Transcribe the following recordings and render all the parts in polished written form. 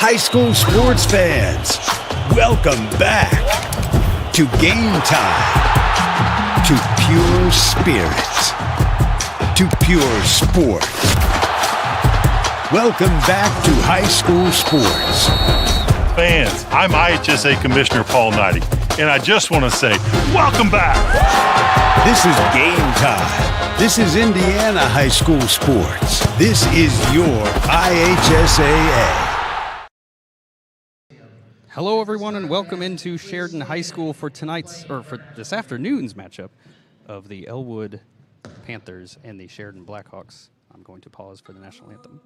high school sports fans, welcome back to Game Time, to pure spirit, to pure sport. Welcome back to high school sports. Fans, I'm IHSA Commissioner Paul Knighty, and I just want to say, welcome back. This is Game Time. This is Indiana high school sports. This is your IHSAA. Hello, everyone, and welcome into Sheridan High School for this afternoon's matchup of the Elwood Panthers and the Sheridan Blackhawks. I'm going to pause for the national anthem.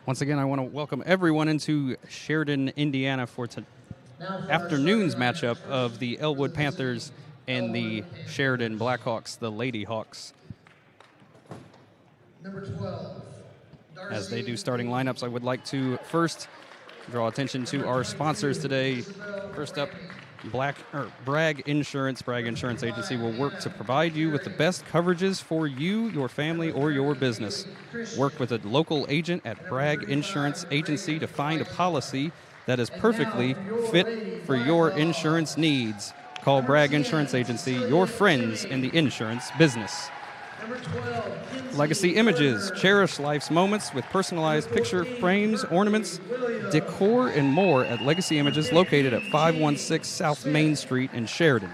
Once again, I want to welcome everyone into Sheridan, Indiana for afternoon's matchup of the Elwood Panthers and the Sheridan Blackhawks, the Lady Hawks. Number 12. As they do starting lineups, I would like to first draw attention to our sponsors today. First up, Bragg Insurance. Bragg Insurance Agency will work to provide you with the best coverages for you, your family, or your business. Work with a local agent at Bragg Insurance Agency to find a policy that is perfectly fit for your insurance needs. Call Bragg Insurance Agency, your friends in the insurance business. Legacy Images. Cherish life's moments with personalized picture frames, ornaments, decor, and more at Legacy Images, located at 516 South Main Street in Sheridan.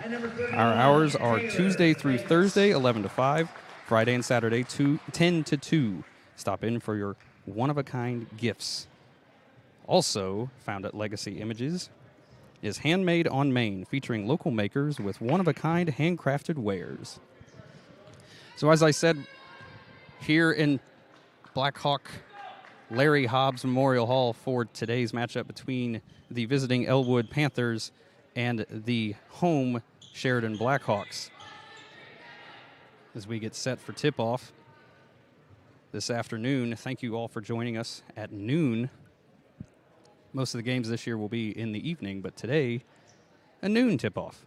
Our hours are Tuesday through Thursday, 11 to 5, Friday and Saturday, 10 to 2. Stop in for your one-of-a-kind gifts. Also found at Legacy Images is Handmade on Main, featuring local makers with one-of-a-kind handcrafted wares. So as I said, here in Blackhawk Larry Hobbs Memorial Hall for today's matchup between the visiting Elwood Panthers and the home Sheridan Blackhawks. As we get set for tip-off this afternoon, thank you all for joining us at noon. Most of the games this year will be in the evening, but today, a noon tip-off.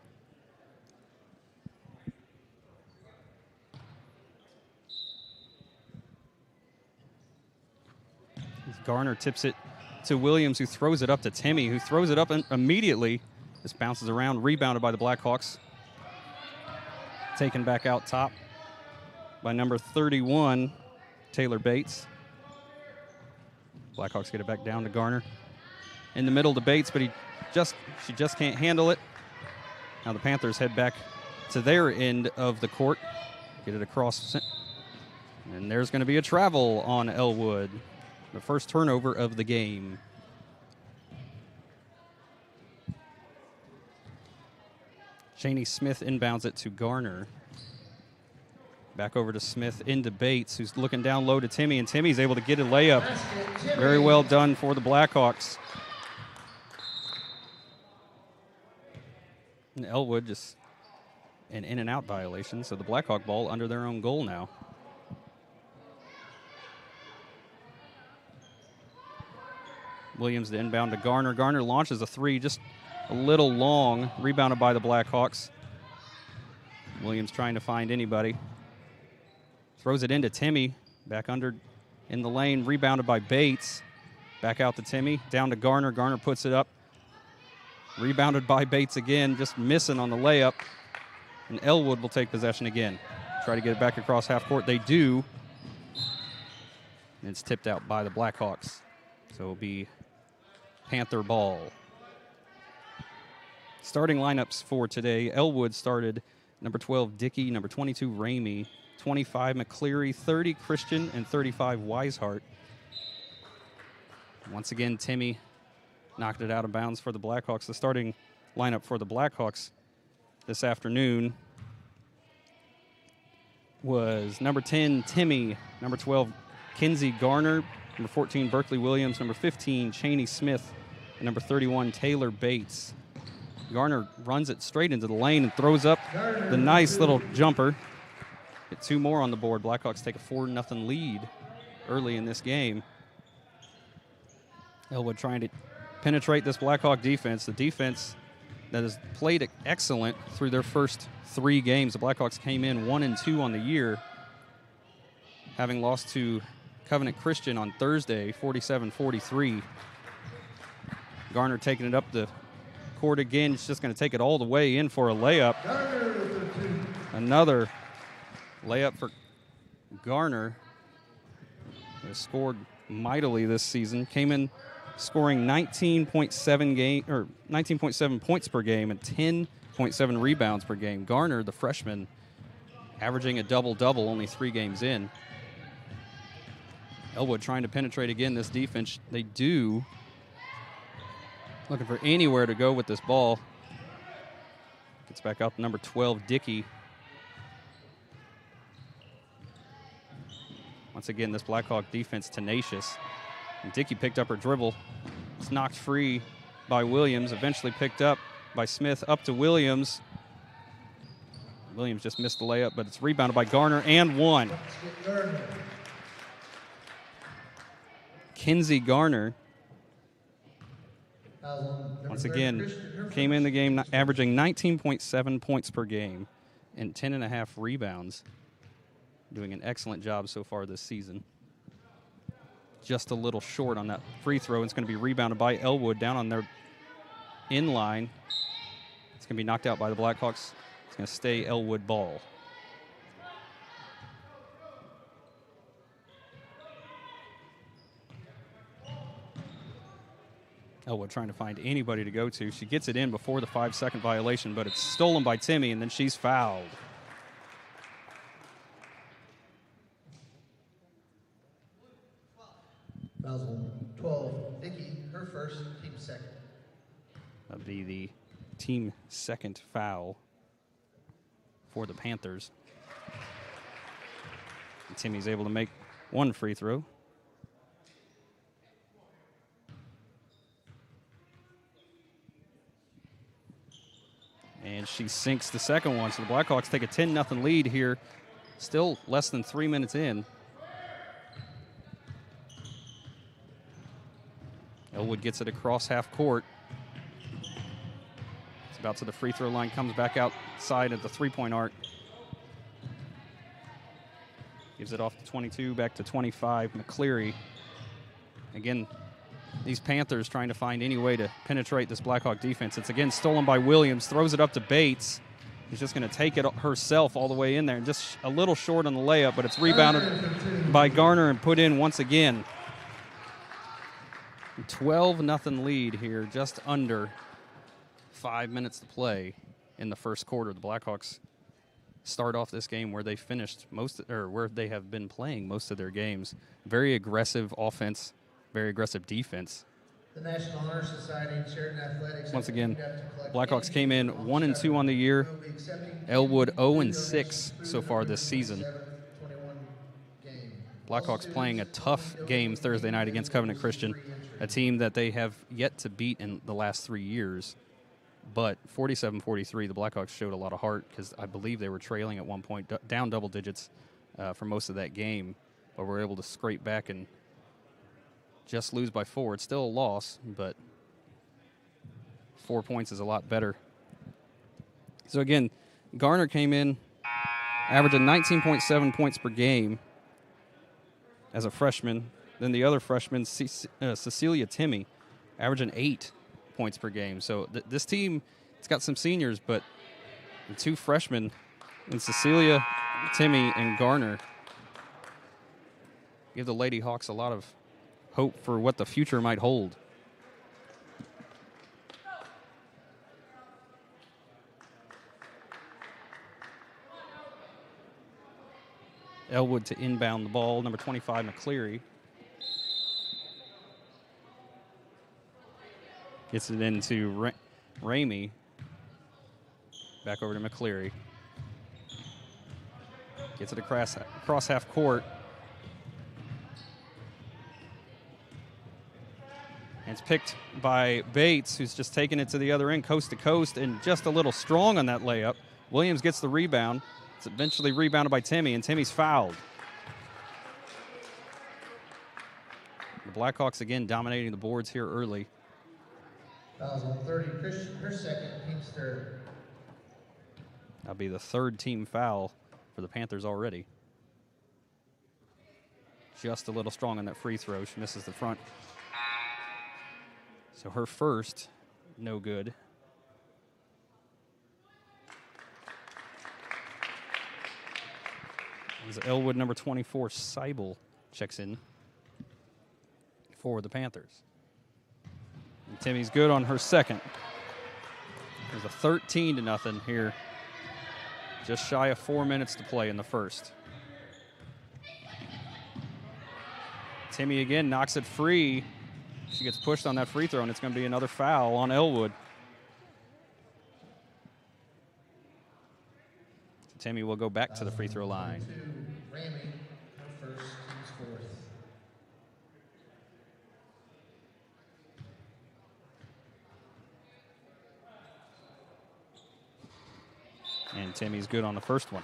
Garner tips it to Williams, who throws it up to Timmy, who throws it up immediately. This bounces around, rebounded by the Blackhawks. Taken back out top by number 31, Taylor Bates. Blackhawks get it back down to Garner. In the middle to Bates, but she just can't handle it. Now the Panthers head back to their end of the court. Get it across. And there's going to be a travel on Elwood. The first turnover of the game. Cheney Smith inbounds it to Garner. Back over to Smith into Bates, who's looking down low to Timmy, and Timmy's able to get a layup. Very well done for the Blackhawks. And Elwood just an in-and-out violation, so the Blackhawk ball under their own goal now. Williams to inbound to Garner. Garner launches a three, just a little long, rebounded by the Blackhawks. Williams trying to find anybody. Throws it into Timmy, back under in the lane, rebounded by Bates. Back out to Timmy, down to Garner. Garner puts it up. Rebounded by Bates again, just missing on the layup. And Elwood will take possession again. Try to get it back across half court. They do. And it's tipped out by the Blackhawks. So it'll be Panther ball. Starting lineups for today. Elwood started number 12, Dickey, number 22, Ramey, 25, McCleary, 30, Christian, and 35, Weishart. Once again, Timmy knocked it out of bounds for the Blackhawks. The starting lineup for the Blackhawks this afternoon was number 10, Timmy, number 12, Kinsey Garner, number 14, Berkeley Williams, number 15, Chaney Smith, and number 31, Taylor Bates. Garner runs it straight into the lane and throws up the nice little jumper. Get two more on the board. Blackhawks take a 4-0 lead early in this game. Elwood trying to penetrate this Blackhawk defense. The defense that has played excellent through their first 3 games. The Blackhawks came in 1-2 on the year, having lost to Covenant Christian on Thursday, 47-43. Garner taking it up the court again. He's just going to take it all the way in for a layup. Another layup for Garner. He has scored mightily this season. Came in scoring 19.7 points per game and 10.7 rebounds per game. Garner, the freshman, averaging a double-double only 3 games in. Elwood trying to penetrate again this defense. They do. Looking for anywhere to go with this ball. Gets back out to number 12, Dickey. Once again, this Blackhawk defense tenacious. And Dickey picked up her dribble. It's knocked free by Williams, eventually picked up by Smith, up to Williams. Williams just missed the layup, but it's rebounded by Garner and one. Kinsey Garner, once again, came in the game averaging 19.7 points per game and 10.5 rebounds. Doing an excellent job so far this season. Just a little short on that free throw. It's going to be rebounded by Elwood down on their in line. It's going to be knocked out by the Blackhawks. It's going to stay Elwood ball. Elwood trying to find anybody to go to. She gets it in before the 5-second violation, but it's stolen by Timmy, and then she's fouled. Fouls on 12, Dickey, her first, team second. That'd be the team second foul for the Panthers. And Timmy's able to make one free throw. And she sinks the second one. So the Blackhawks take a 10-0 lead here. Still less than 3 minutes in. Elwood gets it across half court. It's about to the free throw line, comes back outside at the three-point arc. Gives it off to 22, back to 25, McCleary. Again, these Panthers trying to find any way to penetrate this Blackhawk defense. It's again stolen by Williams, throws it up to Bates. She's just going to take it herself all the way in there, and just a little short on the layup, but it's rebounded by Garner and put in once again. 12-0 lead here, just under 5 minutes to play in the first quarter. The Blackhawks start off this game where they finished where they have been playing most of their games. Very aggressive offense, very aggressive defense. The National Honor Society and Sheridan Athletics. Once again, Blackhawks came in 1-2 on the year. Elwood 0-6 so far this season. Blackhawks playing a tough game Thursday night against Covenant Christian, a team that they have yet to beat in the last 3 years. But 47-43, the Blackhawks showed a lot of heart because I believe they were trailing at one point, down double digits for most of that game, but were able to scrape back and just lose by 4. It's still a loss, but 4 points is a lot better. So again, Garner came in averaging 19.7 points per game as a freshman. Then the other freshman, Cecilia Timmy, averaging 8 points per game. So this team, it's got some seniors, but the 2 freshmen, and Cecilia, Timmy, and Garner, give the Lady Hawks a lot of hope for what the future might hold. Elwood to inbound the ball, number 25, McCleary. Gets it into Ramey. Back over to McCleary. Gets it across half court. And it's picked by Bates, who's just taking it to the other end, coast to coast, and just a little strong on that layup. Williams gets the rebound. It's eventually rebounded by Timmy, and Timmy's fouled. The Blackhawks again dominating the boards here early. Fouls on 30, her second, team's third. That'll be the 3rd team foul for the Panthers already. Just a little strong on that free throw. She misses the front. So her first, no good. As Elwood, number 24, Seibel, checks in for the Panthers. And Timmy's good on her second. There's a 13-0 here. Just shy of 4 minutes to play in the first. Timmy again knocks it free. She gets pushed on that free throw, and it's going to be another foul on Elwood. Timmy will go back to the free throw line. Ramey, her first, team's fourth. And Timmy's good on the first one.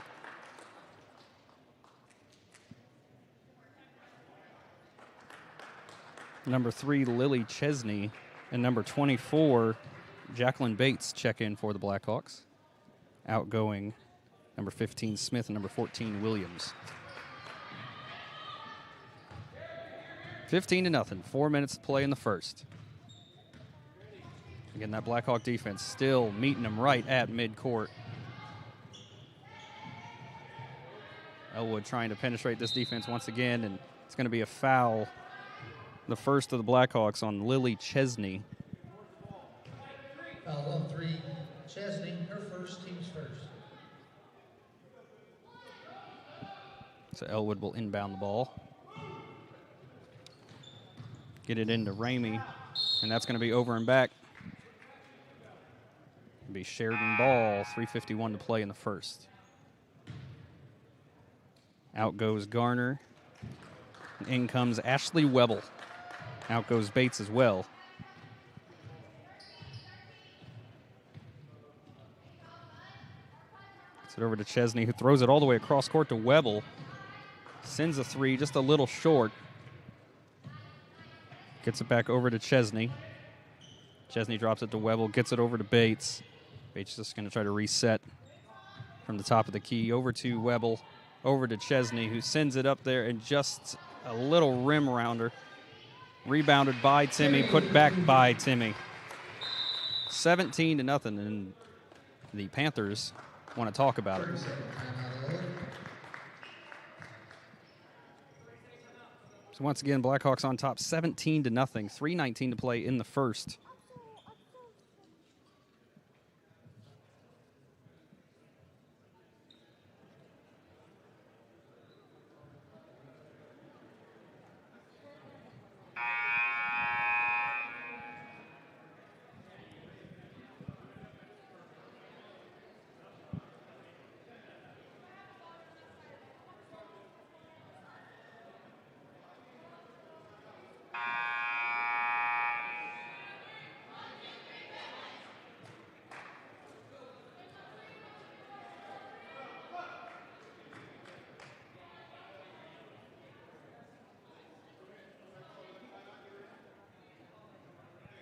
Number 3, Lily Chesney, and number 24, Jacqueline Bates, check in for the Blackhawks. Outgoing, number 15, Smith, and number 14, Williams. 15-0, 4 minutes to play in the first. Again, that Blackhawk defense still meeting them right at midcourt. Elwood trying to penetrate this defense once again, and it's going to be a foul. The first of the Blackhawks on Lily Chesney. Foul on 3, Chesney, her first, team's first. So Elwood will inbound the ball. Get it into Ramey, and that's going to be over and back. It'll be Sheridan ball, 3:51 to play in the first. Out goes Garner. And in comes Ashley Webble. Out goes Bates as well. Gets it over to Chesney, who throws it all the way across court to Webble. Sends a 3, just a little short. Gets it back over to Chesney. Chesney drops it to Webble, gets it over to Bates. Bates just going to try to reset from the top of the key. Over to Webble, over to Chesney, who sends it up there, and just a little rim rounder. Rebounded by Timmy, put back by Timmy. 17-0, and the Panthers want to talk about it. So once again, Blackhawks on top, 17-0, 3:19 to play in the first.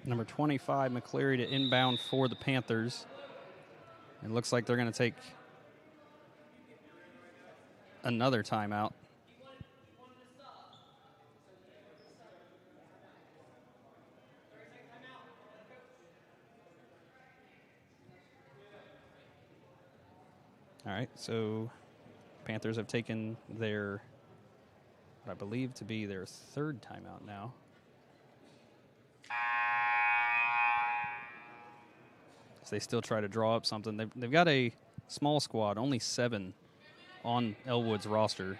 Number 25, McCleary, to inbound for the Panthers. It looks like they're going to take another timeout. All right, so Panthers have taken their, what I believe to be their third timeout now. So they still try to draw up something. They've got a small squad, only 7 on Elwood's roster.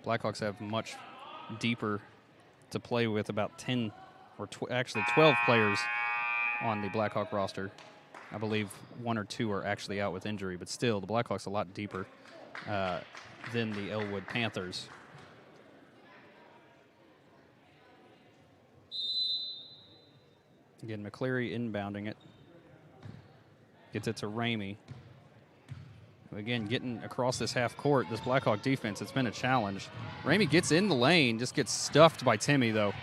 Blackhawks have much deeper to play with, about 10 or actually 12 players on the Blackhawk roster. I believe 1 or 2 are actually out with injury, but still, the Blackhawks a lot deeper than the Elwood Panthers. Again, McCleary inbounding it. Gets it to Ramey. Again, getting across this half court, this Blackhawk defense, it's been a challenge. Ramey gets in the lane, just gets stuffed by Timmy, though.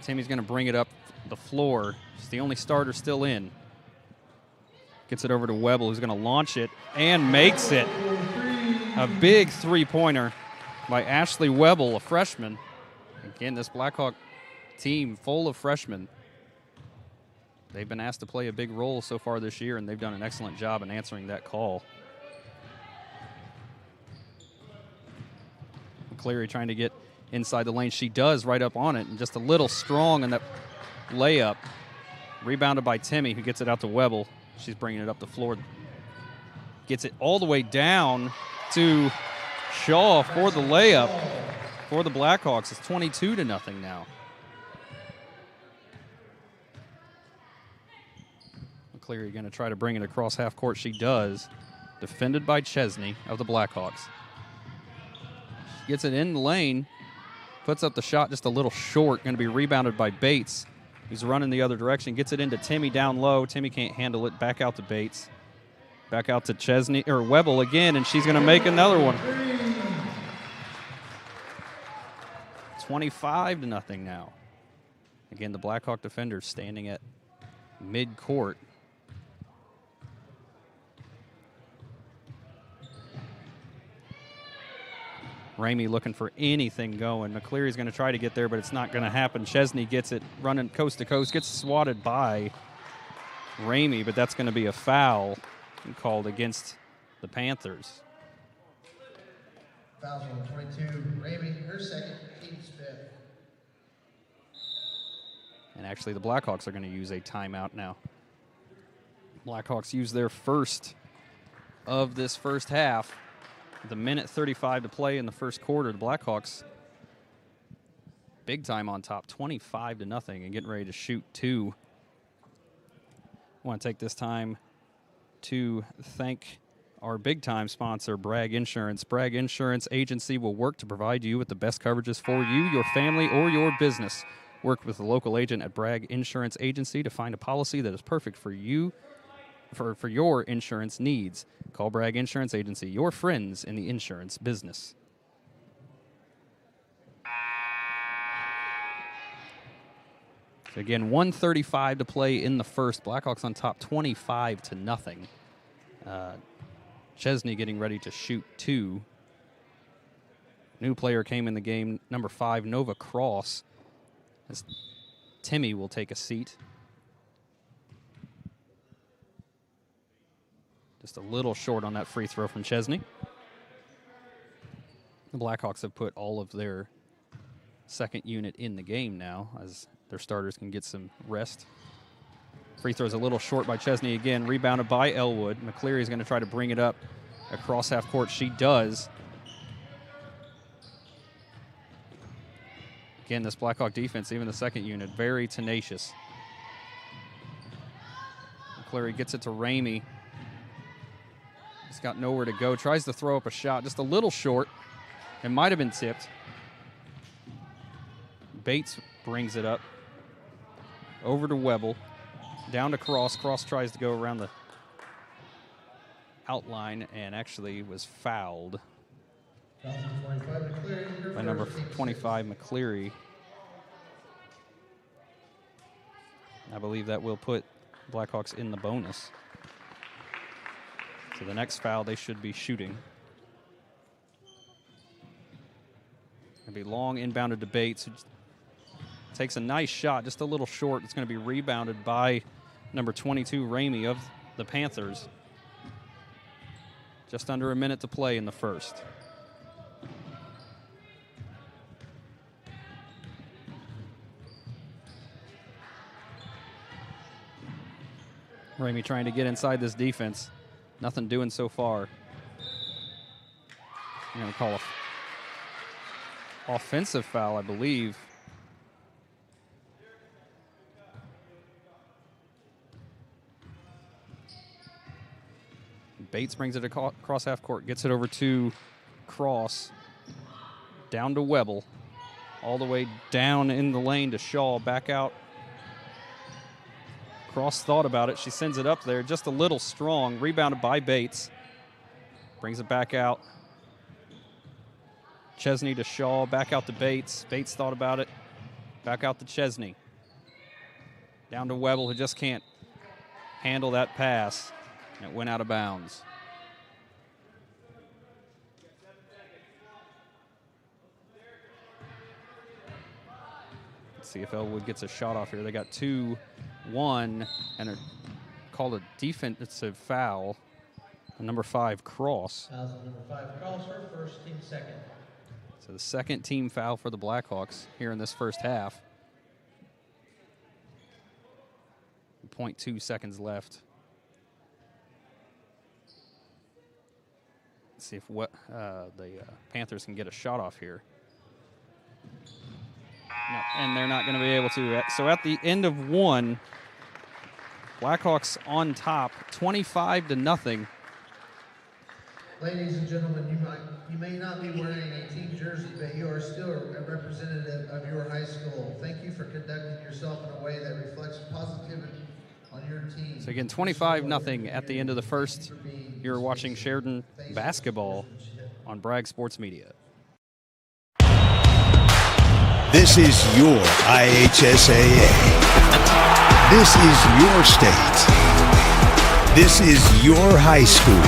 Timmy's going to bring it up the floor. She's the only starter still in. Gets it over to Webble, who's going to launch it and makes it. A big three-pointer by Ashley Webble, a freshman. Again, this Blackhawk team full of freshmen. They've been asked to play a big role so far this year, and they've done an excellent job in answering that call. McCleary trying to get inside the lane. She does right up on it, and just a little strong in that layup. Rebounded by Timmy, who gets it out to Webble. She's bringing it up the floor. Gets it all the way down to Shaw for the layup for the Blackhawks. It's 22-0 now. McCleary going to try to bring it across half court. She does. Defended by Chesney of the Blackhawks. Gets it in the lane. Puts up the shot just a little short. Going to be rebounded by Bates. He's running the other direction. Gets it into Timmy down low. Timmy can't handle it. Back out to Bates. Back out to Chesney, or Webble again, and she's going to make another one. 25-0 now. Again, the Blackhawk defenders standing at mid-court. Ramey looking for anything going. McCleary's going to try to get there, but it's not going to happen. Chesney gets it running coast to coast, gets swatted by Ramey, but that's going to be a foul called against the Panthers. Foul on 22, Ramey, her second, Keith's fifth. And actually, the Blackhawks are going to use a timeout now. Blackhawks use their first of this first half. With a minute 35 to play in the first quarter, the Blackhawks big time on top, 25-0, and getting ready to shoot 2. I want to take this time to thank our big time sponsor, Bragg Insurance. Bragg Insurance Agency will work to provide you with the best coverages for you, your family, or your business. Work with a local agent at Bragg Insurance Agency to find a policy that is perfect for you, for your insurance needs. Call Bragg Insurance Agency, your friends in the insurance business. So again, 1:35 to play in the first. Blackhawks on top 25-0. Chesney getting ready to shoot 2. New player came in the game, number 5, Nova Cross. As Timmy will take a seat. Just a little short on that free throw from Chesney. The Blackhawks have put all of their second unit in the game now, as their starters can get some rest. Free throw's a little short by Chesney again, rebounded by Elwood. McCleary is going to try to bring it up across half court. She does. Again, this Blackhawk defense, even the second unit, very tenacious. McCleary gets it to Ramey. He's got nowhere to go. Tries to throw up a shot, just a little short. It might have been tipped. Bates brings it up. Over to Webble. Down to Cross. Cross tries to go around the outline and actually was fouled by number 25, McCleary. I believe that will put Blackhawks in the bonus. So the next foul they should be shooting. It'll be long inbounded to Bates, who takes a nice shot, just a little short. It's going to be rebounded by number 22, Ramey of the Panthers. Just under a minute to play in the first. Ramey trying to get inside this defense. Nothing doing so far. I'm going to call a offensive foul, I believe. Bates brings it across half court, gets it over to Cross, down to Webble, all the way down in the lane to Shaw, back out. Cross thought about it. She sends it up there, just a little strong. Rebounded by Bates. Brings it back out. Chesney to Shaw, back out to Bates. Bates thought about it. Back out to Chesney. Down to Webble, who just can't handle that pass. And it went out of bounds. Let's see if Elwood gets a shot off here. They got 2-1, and they're called a defensive foul. Number 5, Cross. Fouls on number 5, Cross, her first, team second. So the second team foul for the Blackhawks here in this first half. 0.2 seconds left. Let's see if the Panthers can get a shot off here. No, and they're not going to be able to. So at the end of one, Blackhawks on top, 25-0. Ladies and gentlemen, you may not be wearing a team jersey, but you are still a representative of your high school. Thank you for conducting yourself in a way that reflects positivity on your team. So again, 25-0 at the end of the first. You're watching Sheridan basketball on Bragg Sports Media. This is your IHSAA. This is your state. This is your high school.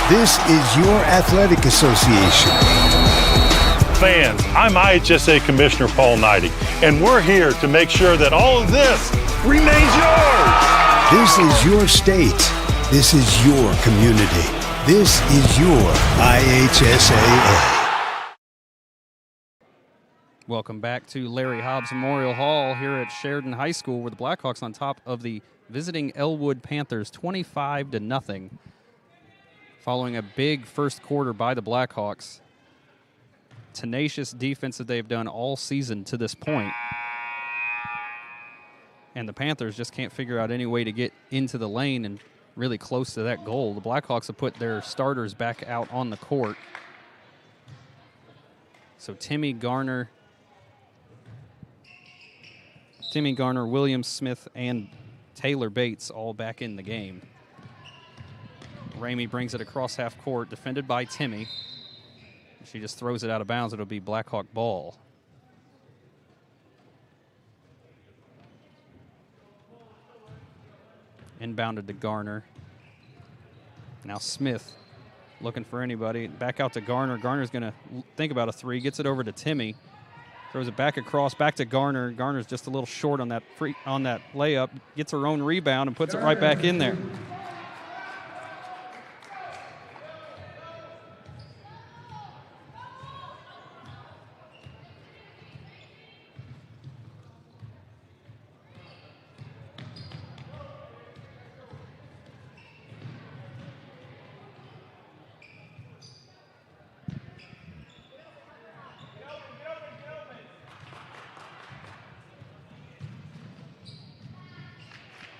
This is your athletic association. Fans, I'm IHSA Commissioner Paul Knighty, and we're here to make sure that all of this remains yours. This is your state. This is your community. This is your IHSAA. Welcome back to Larry Hobbs Memorial Hall here at Sheridan High School, where the Blackhawks on top of the visiting Elwood Panthers, 25-0. Following a big first quarter by the Blackhawks. Tenacious defense that they've done all season to this point. And the Panthers just can't figure out any way to get into the lane and really close to that goal. The Blackhawks have put their starters back out on the court. So Timmy Garner, William Smith, and Taylor Bates all back in the game. Ramey brings it across half court, defended by Timmy. She just throws it out of bounds. It'll be Blackhawk ball. Inbounded to Garner. Now Smith looking for anybody. Back out to Garner. Garner's going to think about a three. Gets it over to Timmy. Throws it back across, back to Garner. Garner's just a little short on that layup. Gets her own rebound and puts it right back in there.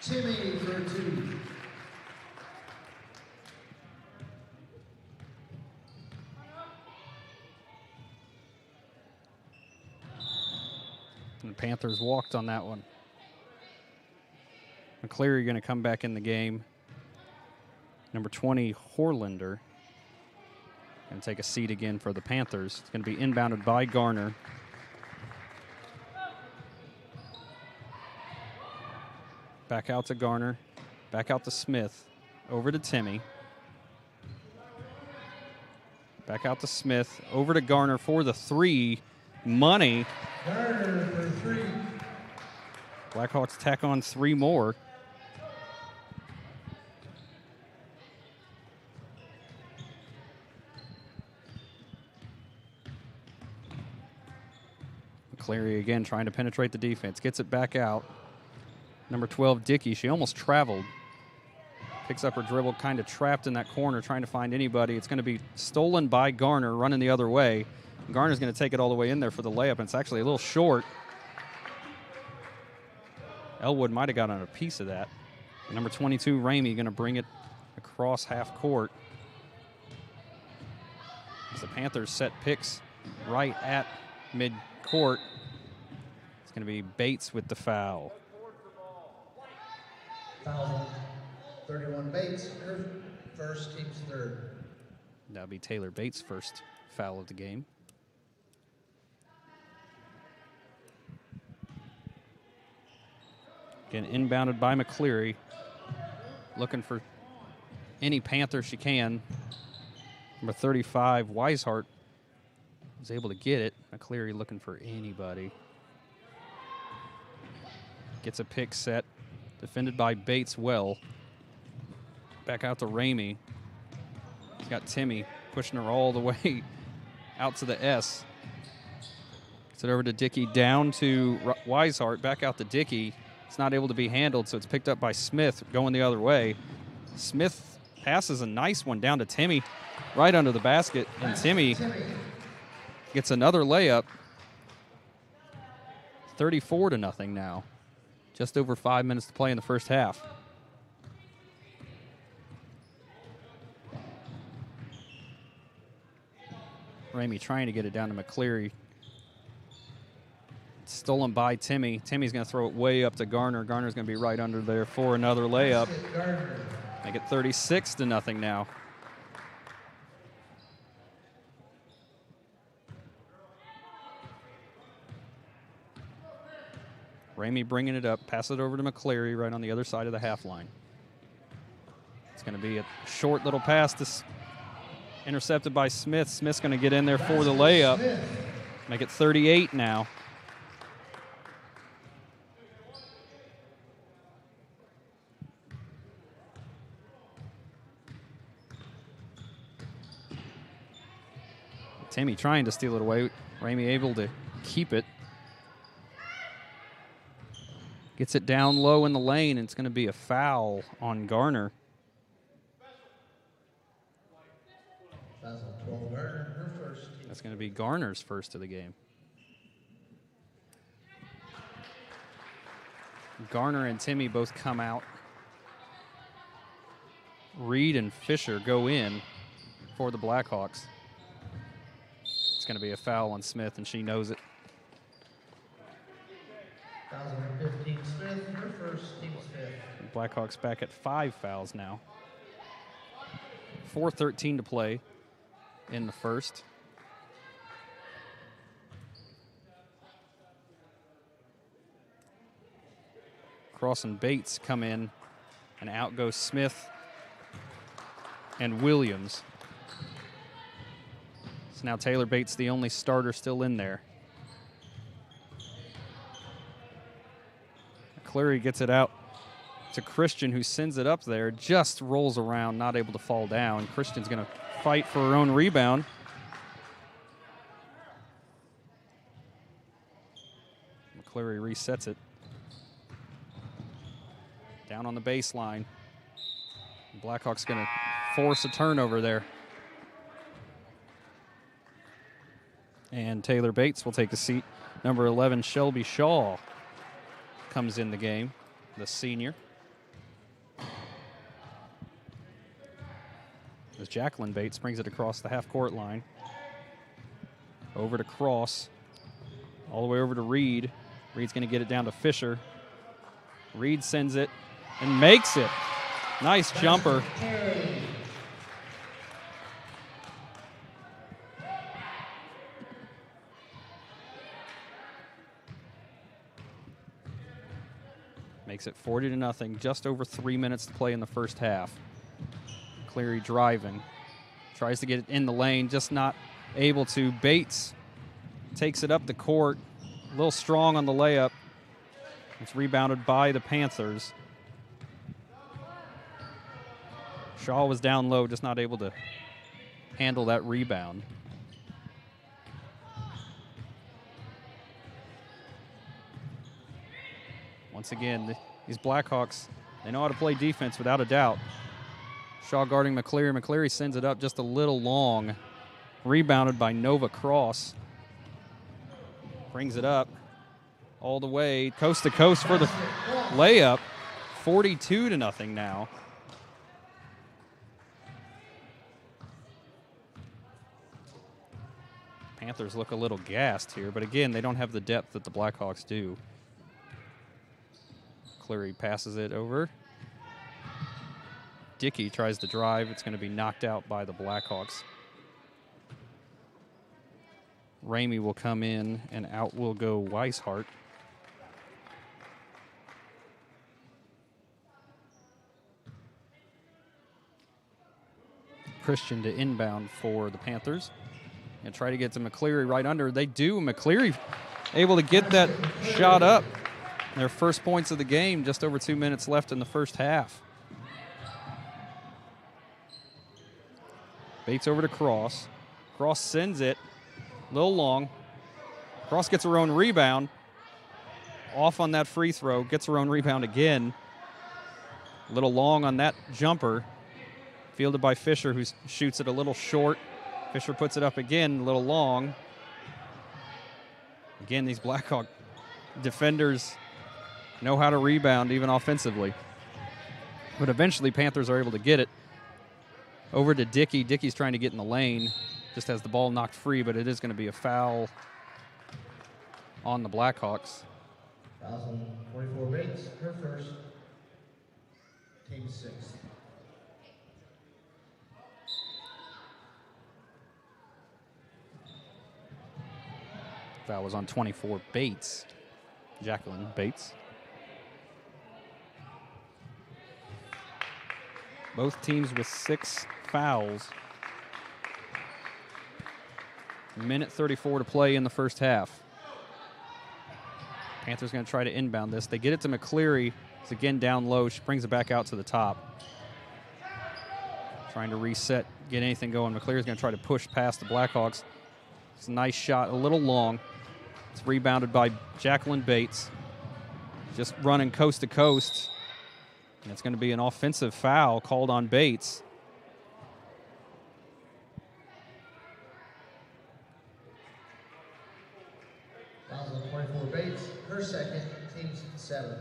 Timmy for 2. And the Panthers walked on that one. McCleary going to come back in the game. Number 20, Horlander, going to take a seat again for the Panthers. It's going to be inbounded by Garner. Back out to Garner. Back out to Smith. Over to Timmy. Back out to Smith. Over to Garner for the three. Money. Garner for three. Blackhawks tack on three more. McCleary again trying to penetrate the defense. Gets it back out. Number 12, Dickey. She almost traveled. Picks up her dribble, kind of trapped in that corner, trying to find anybody. It's going to be stolen by Garner, running the other way. Garner's going to take it all the way in there for the layup, and it's actually a little short. Elwood might have gotten a piece of that. Number 22, Ramey, going to bring it across half court. As the Panthers set picks right at mid-court. It's going to be Bates with the foul. Foul. 31 Bates, her first, team's third. That'll be Taylor Bates' first foul of the game. Again, inbounded by McCleary. Looking for any Panther she can. Number 35, Weishart, was able to get it. McCleary looking for anybody. Gets a pick set. Defended by Bates well. Back out to Ramey. He's got Timmy pushing her all the way out to the S. Gets it over to Dickey, down to Weishart, back out to Dickey. It's not able to be handled, so it's picked up by Smith going the other way. Smith passes a nice one down to Timmy right under the basket, and Timmy gets another layup. 34-0 now. Just over 5 minutes to play in the first half. Ramey trying to get it down to McCleary. It's stolen by Timmy. Timmy's going to throw it way up to Garner. Garner's going to be right under there for another layup. Make it 36-0 now. Ramey bringing it up, pass it over to McCleary right on the other side of the half line. It's going to be a short little pass to intercepted by Smith. Smith's going to get in there for the layup. Make it 38 now. Timmy trying to steal it away. Ramey able to keep it. Gets it down low in the lane, and it's going to be a foul on Garner. That's going to be Garner's first of the game. Garner and Timmy both come out. Reed and Fisher go in for the Blackhawks. It's going to be a foul on Smith, and she knows it. 2015 Smith, her first, team's fifth. Blackhawks back at 5 fouls now. 4:13 to play in the first. Cross and Bates come in, and out goes Smith and Williams. So now Taylor Bates, the only starter still in there. McCleary gets it out to Christian, who sends it up there, just rolls around, not able to fall down. Christian's going to fight for her own rebound. McCleary resets it. Down on the baseline. Blackhawks going to force a turnover there. And Taylor Bates will take a seat. Number 11, Shelby Shaw, comes in the game, the senior. As Jacqueline Bates brings it across the half-court line. Over to Cross. All the way over to Reed. Reed's going to get it down to Fisher. Reed sends it and makes it. Nice jumper. Makes it 40-0, just over 3 minutes to play in the first half. Cleary driving. Tries to get it in the lane, just not able to. Bates takes it up the court. A little strong on the layup. It's rebounded by the Panthers. Shaw was down low, just not able to handle that rebound. Once again, these Blackhawks, they know how to play defense without a doubt. Shaw guarding McCleary. McCleary sends it up just a little long. Rebounded by Nova Cross. Brings it up all the way, coast to coast for the layup. 42-0 now. Panthers look a little gassed here, but again, they don't have the depth that the Blackhawks do. Cleary passes it over. Dickey tries to drive. It's going to be knocked out by the Blackhawks. Ramey will come in, and out will go Weishart. Christian to inbound for the Panthers. And try to get to McCleary right under. They do. McCleary able to get that shot up. Their first points of the game, just over 2 minutes left in the first half. Bates over to Cross. Cross sends it. A little long. Cross gets her own rebound. Off on that free throw. Gets her own rebound again. A little long on that jumper. Fielded by Fisher, who shoots it a little short. Fisher puts it up again, a little long. Again, these Blackhawk defenders know how to rebound, even offensively. But eventually, Panthers are able to get it. Over to Dickey. Dickey's trying to get in the lane. Just has the ball knocked free, but it is going to be a foul on the Blackhawks. Fouls on 44 Bates, her first, team sixth. Foul was on 24 Bates. Jacqueline Bates. Both teams with 6 fouls. Minute 34 to play in the first half. Panthers going to try to inbound this. They get it to McCleary. It's again down low. She brings it back out to the top. Trying to reset, get anything going. McCleary's going to try to push past the Blackhawks. It's a nice shot, a little long. It's rebounded by Jacqueline Bates. Just running coast to coast. And it's going to be an offensive foul called on Bates. Fouls on 24 Bates, her second, team seventh.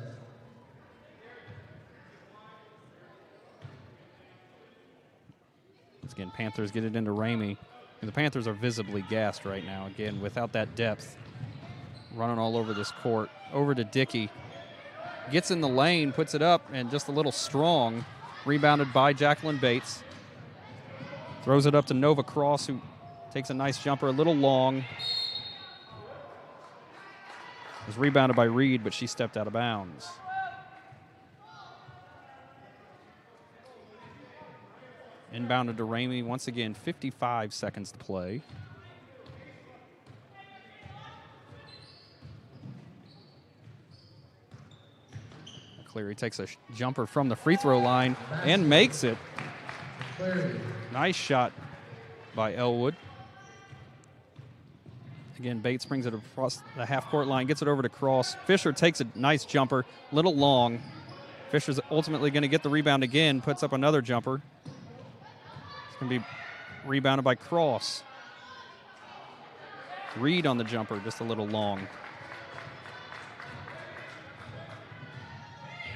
Once again, Panthers get it into Ramey. And the Panthers are visibly gassed right now. Again, without that depth. Running all over this court. Over to Dickey. Gets in the lane, puts it up, and just a little strong. Rebounded by Jacqueline Bates. Throws it up to Nova Cross, who takes a nice jumper, a little long. It was rebounded by Reed, but she stepped out of bounds. Inbounded to Ramey. Once again, 55 seconds to play. Cleary takes a jumper from the free throw line and makes it. Nice shot by Elwood. Again, Bates brings it across the half-court line, gets it over to Cross. Fisher takes a nice jumper, little long. Fisher's ultimately going to get the rebound again, puts up another jumper. It's going to be rebounded by Cross. Reed on the jumper, just a little long.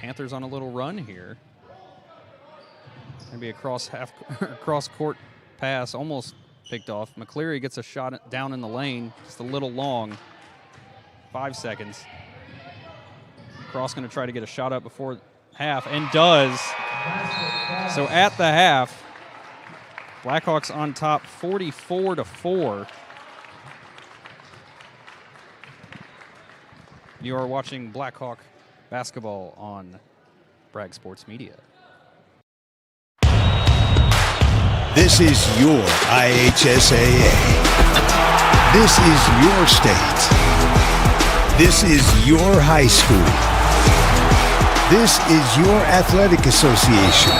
Panthers on a little run here. Maybe a cross court pass, almost picked off. McCleary gets a shot down in the lane, just a little long. 5 seconds. Cross going to try to get a shot up before half, and does. So at the half, Blackhawks on top 44-4. You are watching Blackhawk basketball on Bragg Sports Media. This is your IHSAA. This is your state. This is your high school. This is your athletic association.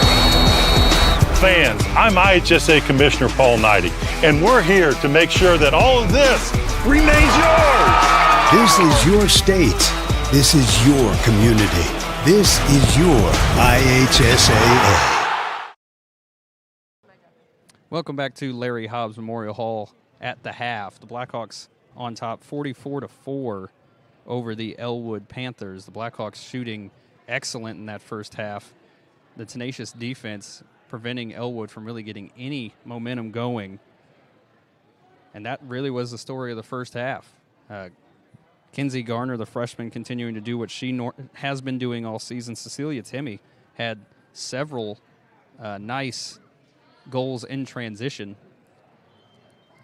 Fans, I'm IHSA Commissioner Paul Knighty, and we're here to make sure that all of this remains yours. This is your state. This is your community. This is your IHSAA. Welcome back to Larry Hobbs Memorial Hall at the half. The Blackhawks on top 44-4 over the Elwood Panthers. The Blackhawks shooting excellent in that first half. The tenacious defense preventing Elwood from really getting any momentum going. And that really was the story of the first half. Kinsey Garner, the freshman, continuing to do what she has been doing all season. Cecilia Timme had several nice goals in transition.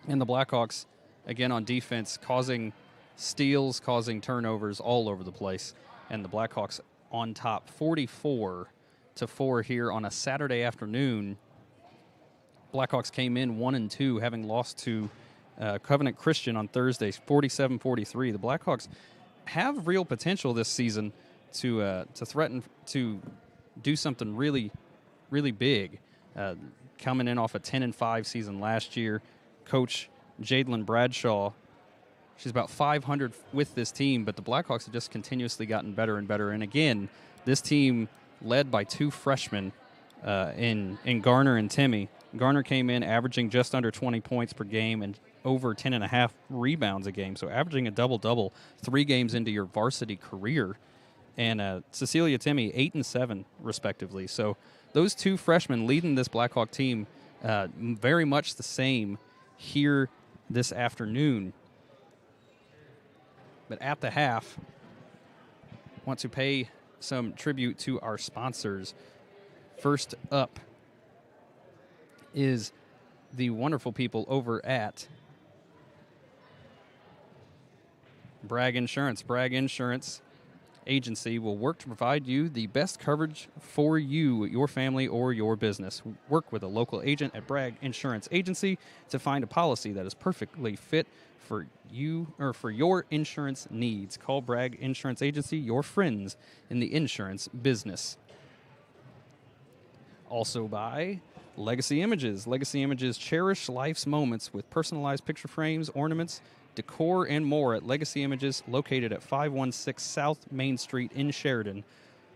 And the Blackhawks, again on defense, causing steals, causing turnovers all over the place. And the Blackhawks on top 44-4 here on a Saturday afternoon. Blackhawks came in 1-2, having lost to Covenant Christian on Thursday, 47-43. The Blackhawks have real potential this season to threaten to do something really, really big. Coming in off a 10-5 season last year, Coach Jadlyn Bradshaw, she's about 500 with this team, but the Blackhawks have just continuously gotten better and better. And again, this team led by two freshmen in Garner and Timme. Garner came in averaging just under 20 points per game and over 10.5 rebounds a game, so averaging a double-double 3 games into your varsity career. And Cecilia Timme, 8 and 7, respectively. So those two freshmen leading this Blackhawk team very much the same here this afternoon. But at the half, want to pay some tribute to our sponsors. First up is the wonderful people over at Bragg Insurance. Bragg Insurance Agency will work to provide you the best coverage for you, your family, or your business. Work with a local agent at Bragg Insurance Agency to find a policy that is perfectly fit for you or for your insurance needs. Call Bragg Insurance Agency, your friends in the insurance business. Also by Legacy Images. Legacy Images cherish life's moments with personalized picture frames, ornaments, decor, and more at Legacy Images, located at 516 South Main Street in Sheridan.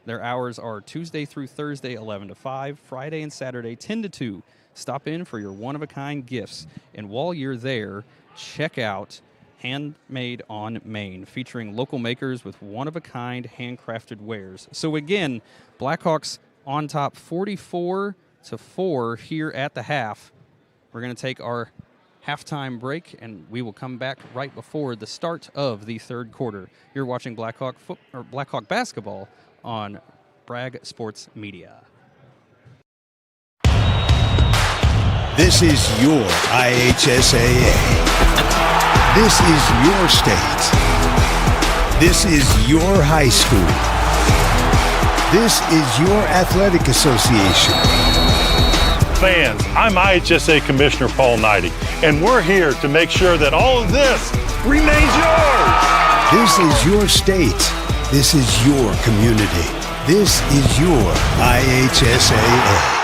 Their hours are Tuesday through Thursday, 11 to 5, Friday and Saturday, 10 to 2. Stop in for your one-of-a-kind gifts. And while you're there, check out Handmade on Main, featuring local makers with one-of-a-kind handcrafted wares. So again, Blackhawks on top 44-4 here at the half. We're going to take our halftime break, and we will come back right before the start of the third quarter. You're watching Blackhawk basketball on Bragg Sports Media. This is your IHSAA. This is your state. This is your high school. This is your athletic association. Fans, I'm IHSA Commissioner Paul Knighty, and we're here to make sure that all of this remains yours. This is your state. This is your community. This is your IHSAA.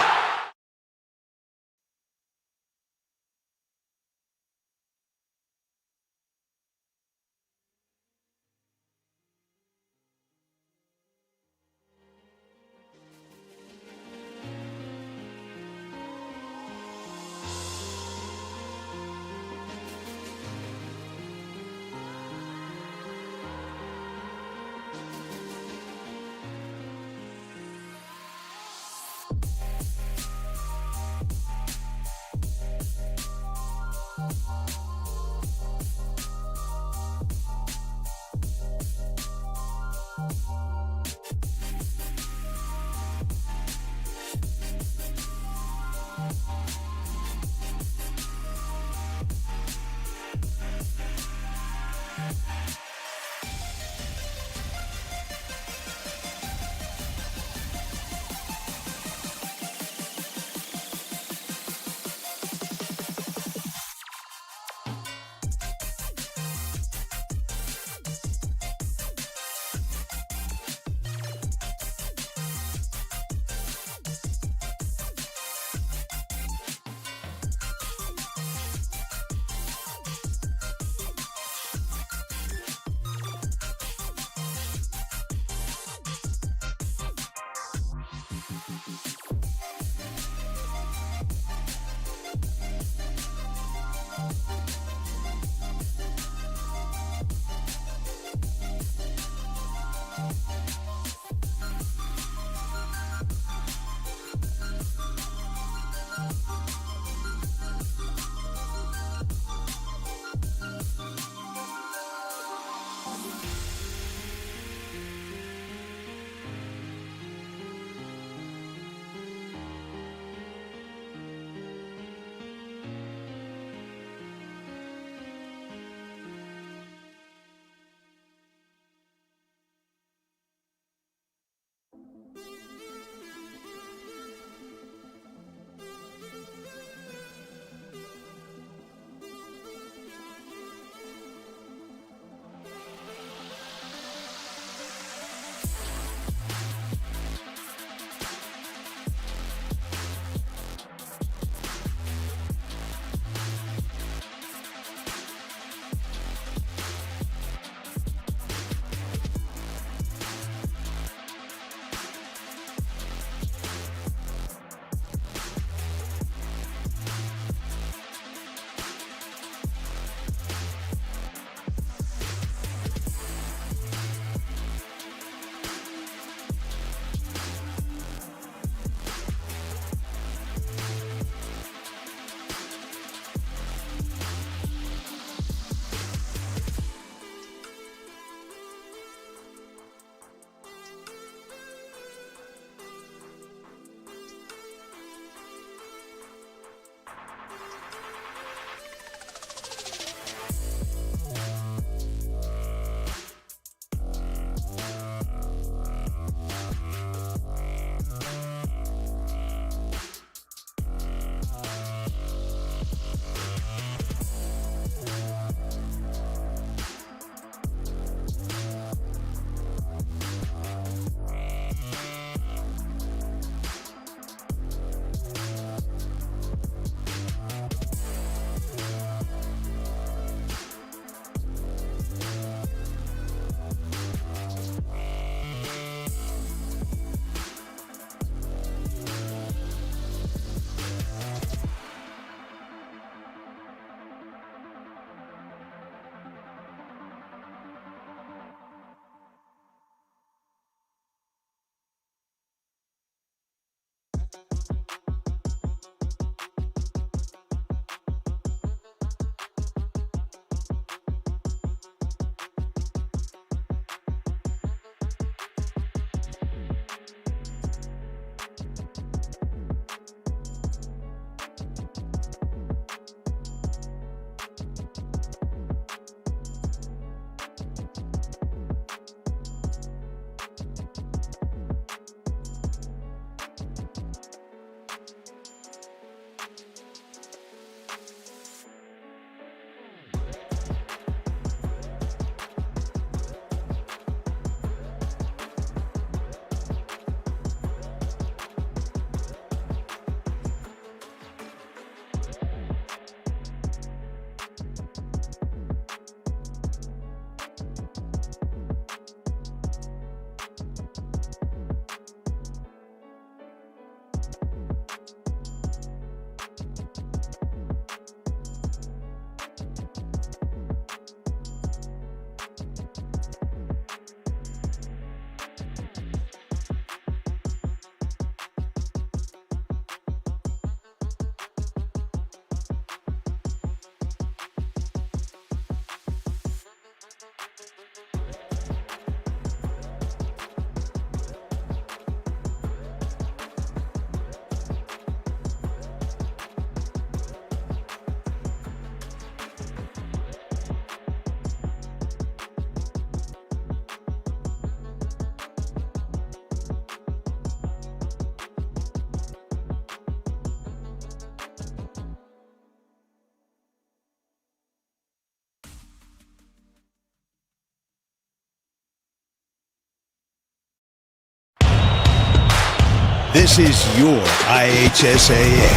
This is your IHSAA.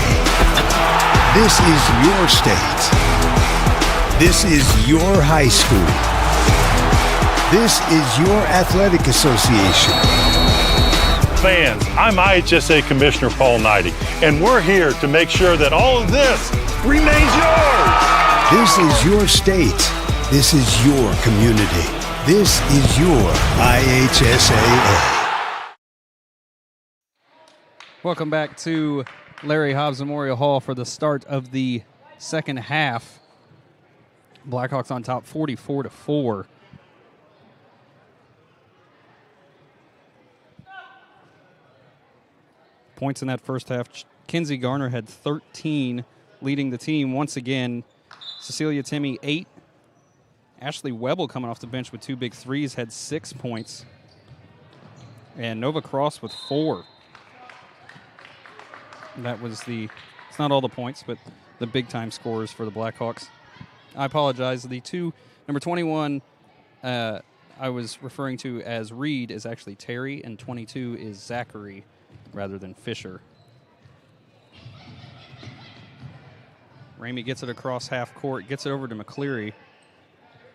This is your state. This is your high school. This is your athletic association. Fans, I'm IHSA Commissioner Paul Knighty, and we're here to make sure that all of this remains yours. This is your state. This is your community. This is your IHSAA. Welcome back to Larry Hobbs Memorial Hall for the start of the second half. Blackhawks on top 44-4. Points in that first half. Kinsey Garner had 13, leading the team once again. Cecilia Timmy, 8. Ashley Webble coming off the bench with 2 big threes, had 6 points. And Nova Cross with 4. That was it's not all the points, but the big-time scores for the Blackhawks. I apologize. The number 21, I was referring to as Reed, is actually Terry, and 22 is Zachary rather than Fisher. Ramey gets it across half court, gets it over to McCleary.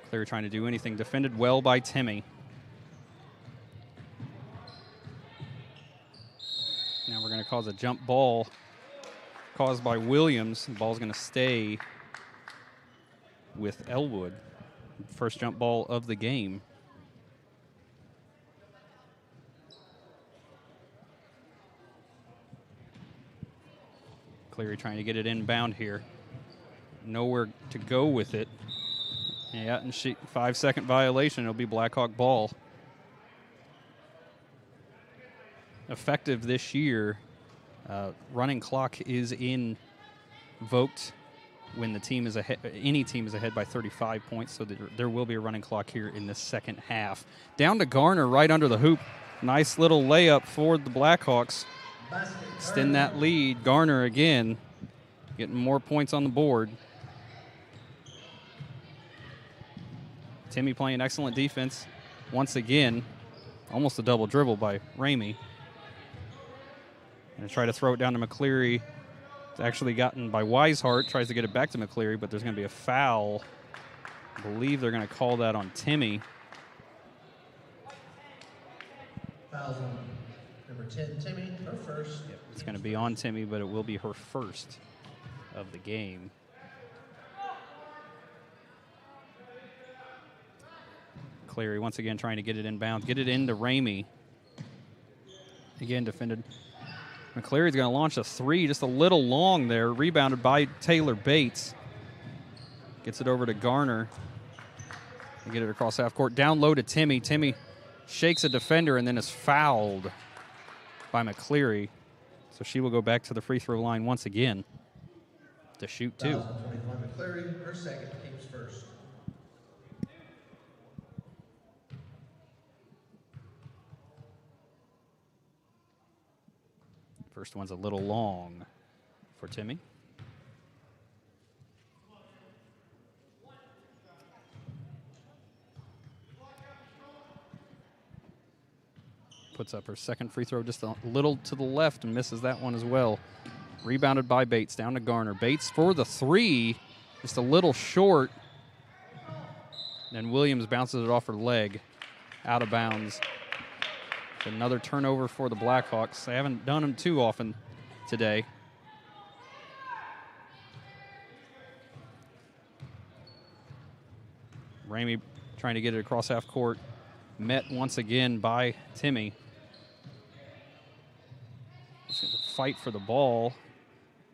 McCleary trying to do anything. Defended well by Timmy. Now we're going to cause a jump ball caused by Williams. The ball's going to stay with Elwood. First jump ball of the game. Cleary trying to get it inbound here. Nowhere to go with it. Yeah, and 5-second violation. It'll be Blackhawk ball. Effective this year, running clock is invoked when the team is ahead. Any team is ahead by 35 points, so there will be a running clock here in the second half. Down to Garner, right under the hoop. Nice little layup for the Blackhawks. Extend that lead. Garner again, getting more points on the board. Timmy playing excellent defense once again. Almost a double dribble by Ramey. And try to throw it down to McCleary. It's actually gotten by Weishart. Tries to get it back to McCleary, but there's going to be a foul. I believe they're going to call that on Timmy. Fouls on number 10, Timmy, her first. Yep, it's going to be on Timmy, but it will be her first of the game. McCleary once again trying to get it inbound. Get it into Ramey. Again defended. McCleary's going to launch a 3, just a little long there. Rebounded by Taylor Bates. Gets it over to Garner. They get it across half court. Down low to Timmy. Timmy shakes a defender and then is fouled by McCleary. So she will go back to the free throw line once again to shoot 2. 25 McCleary, her second, team's first. First one's a little long for Timmy. Puts up her second free throw just a little to the left and misses that one as well. Rebounded by Bates, down to Garner. Bates for the 3, just a little short. Then Williams bounces it off her leg, out of bounds. Another turnover for the Blackhawks. They haven't done them too often today. Ramey trying to get it across half court. Met once again by Timmy. He's going to fight for the ball.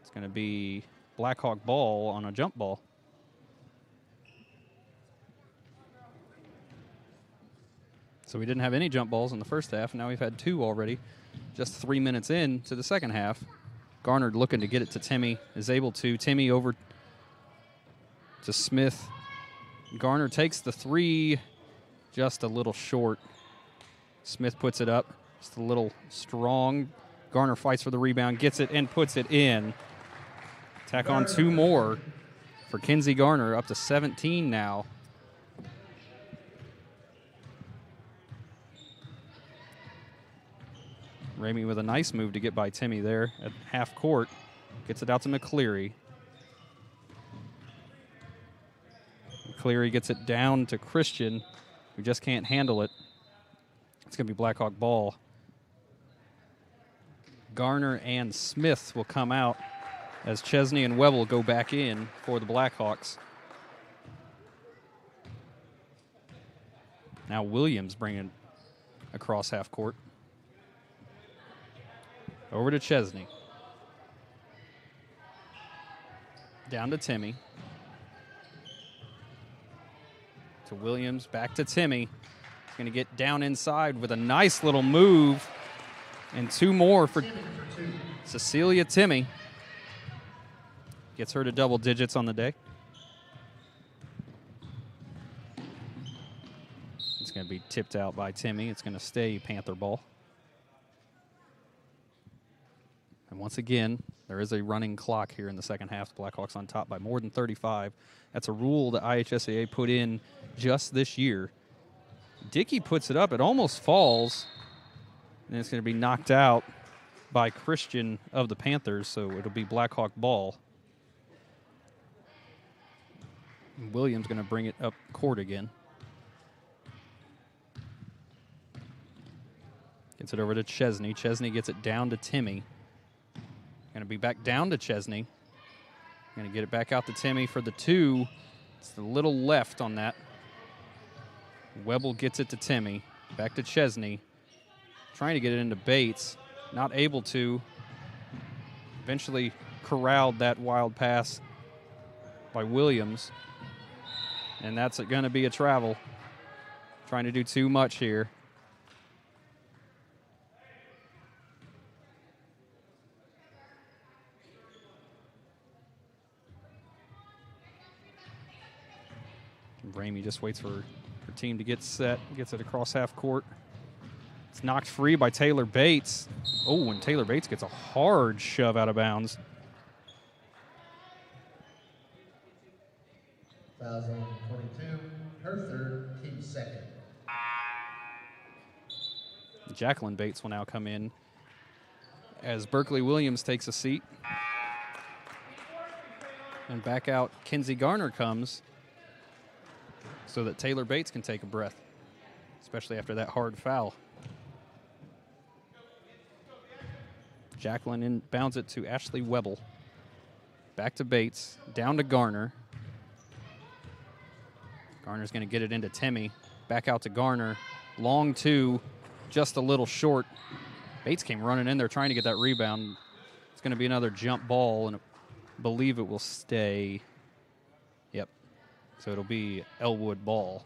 It's going to be Blackhawk ball on a jump ball. So we didn't have any jump balls in the first half, and now we've had 2 already. Just 3 minutes in to the second half. Garner looking to get it to Timmy, is able to. Timmy over to Smith. Garner takes the 3, just a little short. Smith puts it up, just a little strong. Garner fights for the rebound, gets it, and puts it in. Tack on 2 more for Kinsey Garner, up to 17 now. Ramey with a nice move to get by Timmy there at half court. Gets it out to McCleary. McCleary gets it down to Christian, who just can't handle it. It's going to be Blackhawk ball. Garner and Smith will come out as Chesney and Webble go back in for the Blackhawks. Now Williams bringing across half court. Over to Chesney. Down to Timmy. To Williams, back to Timmy. He's going to get down inside with a nice little move. And two more for Cecilia Timmy. Gets her to double digits on the day. It's going to be tipped out by Timmy. It's going to stay Panther ball. And once again, there is a running clock here in the second half. The Blackhawks on top by more than 35. That's a rule that IHSAA put in just this year. Dickey puts it up. It almost falls. And it's going to be knocked out by Christian of the Panthers, so it'll be Blackhawk ball. And Williams going to bring it up court again. Gets it over to Chesney. Chesney gets it down to Timmy. Going to be back down to Chesney. Going to get it back out to Timmy for the two. It's a little left on that. Webble gets it to Timmy. Back to Chesney. Trying to get it into Bates. Not able to. Eventually corralled that wild pass by Williams. And that's going to be a travel. Trying to do too much here. Ramey just waits for her team to get set. Gets it across half court. It's knocked free by Taylor Bates. Oh, and Taylor Bates gets a hard shove out of bounds. Foul zone 22, her third, team second. Jacqueline Bates will now come in as Berkeley Williams takes a seat. And back out Kinsey Garner comes so that Taylor Bates can take a breath, especially after that hard foul. Jacqueline inbounds it to Ashley Webble. Back to Bates, down to Garner. Garner's going to get it into Timmy. Back out to Garner. Long two, just a little short. Bates came running in there trying to get that rebound. It's going to be another jump ball, and I believe it will stay. Yep. So it'll be Elwood ball.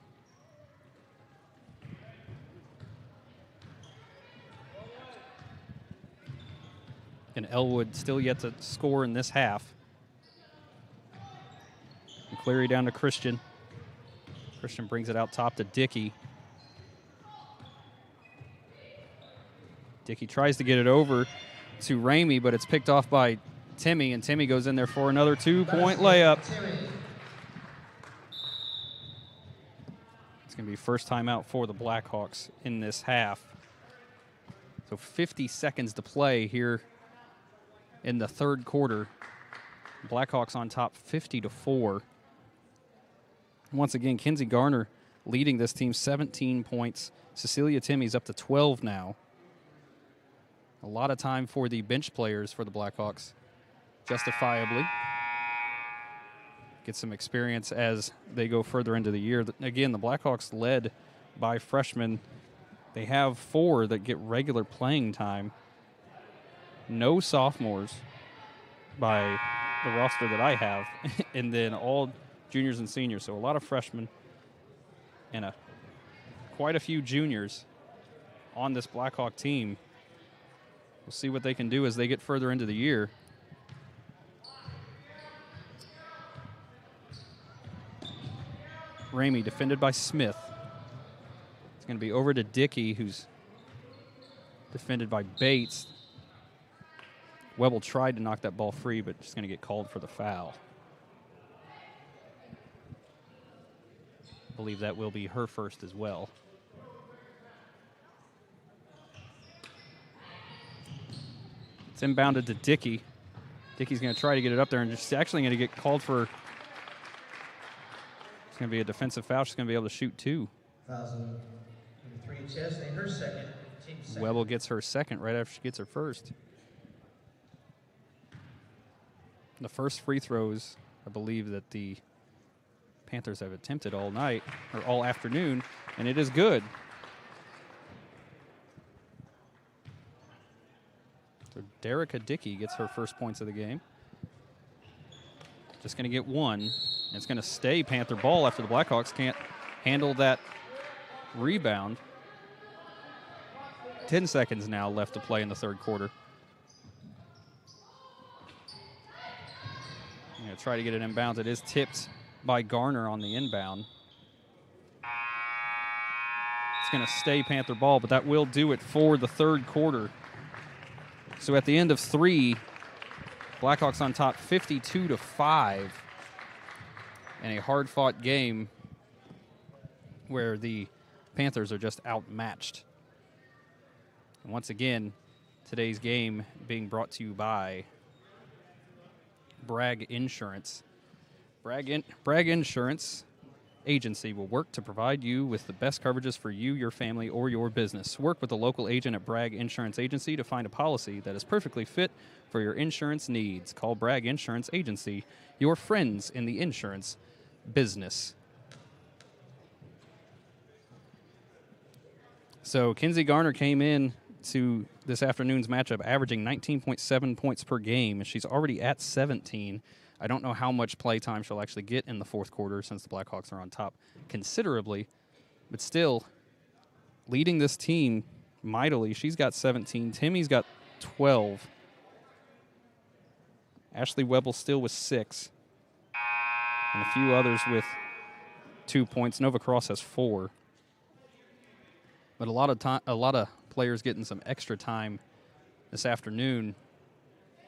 And Elwood still yet to score in this half. McCleary down to Christian. Christian brings it out top to Dickey. Dickey tries to get it over to Ramey, but it's picked off by Timmy, and Timmy goes in there for another two-point layup. It's going to be first timeout for the Blackhawks in this half. So 50 seconds to play here in the third quarter. Blackhawks on top 50-4. Once again, Kinsey Garner leading this team 17 points. Cecilia Timmy's up to 12 now. A lot of time for the bench players for the Blackhawks, justifiably. Get some experience as they go further into the year. Again, the Blackhawks led by freshmen. They have 4 that get regular playing time. No sophomores by the roster that I have, and then all juniors and seniors. So a lot of freshmen and quite a few juniors on this Blackhawk team. We'll see what they can do as they get further into the year. Ramey defended by Smith. It's going to be over to Dickey, who's defended by Bates. Webble tried to knock that ball free, but just going to get called for the foul. I believe that will be her first as well. inbounded to Dickey. Dickey's going to try to get it up there and just actually going to get called for. It's going to be a defensive foul. She's going to be able to shoot 2. Fouls on number 3, Chesney, her second. Team second. Webble gets her second right after she gets her first. The first free throws, I believe, that the Panthers have attempted all night, or all afternoon, and it is good. So Derica Dickey gets her first points of the game. Just going to get 1. And it's going to stay Panther ball after the Blackhawks can't handle that rebound. 10 seconds now left to play in the third quarter. I'm going to try to get it inbounds. It is tipped by Garner on the inbound. It's going to stay Panther ball, but that will do it for the third quarter. So at the end of 3, Blackhawks on top 52-5 in a hard-fought game where the Panthers are just outmatched. And once again, today's game being brought to you by Bragg Insurance. Bragg Insurance Agency will work to provide you with the best coverages for you, your family, or your business. Work with a local agent at Bragg Insurance Agency to find a policy that is perfectly fit for your insurance needs. Call Bragg Insurance Agency, your friends in the insurance business. So Kinsey Garner came in to this afternoon's matchup averaging 19.7 points per game, and she's already at 17. I don't know how much play time she'll actually get in the fourth quarter since the Blackhawks are on top considerably, but still leading this team mightily. She's got 17. Timmy's got 12. Ashley Webble still with 6. And a few others with 2 points. Nova Cross has 4. But a lot of players getting some extra time this afternoon.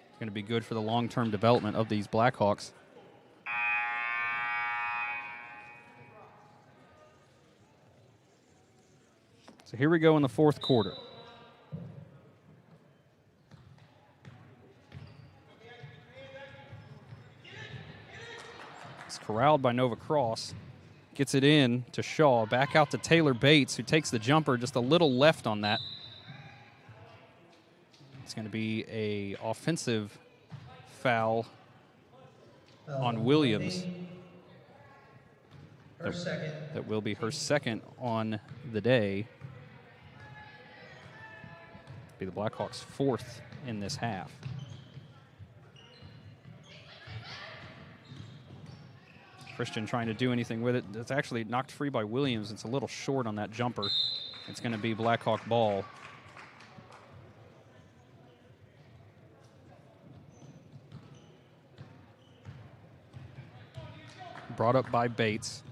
It's going to be good for the long-term development of these Blackhawks. So here we go in the fourth quarter. It's corralled by Nova Cross. Gets it in to Shaw. Back out to Taylor Bates, who takes the jumper. Just a little left on that. It's going to be a offensive foul on Williams. Her second. That will be her second on the day. Be the Blackhawks' 4th in this half. Christian trying to do anything with it. It's actually knocked free by Williams. It's a little short on that jumper. It's going to be Blackhawk ball. Brought up by Bates.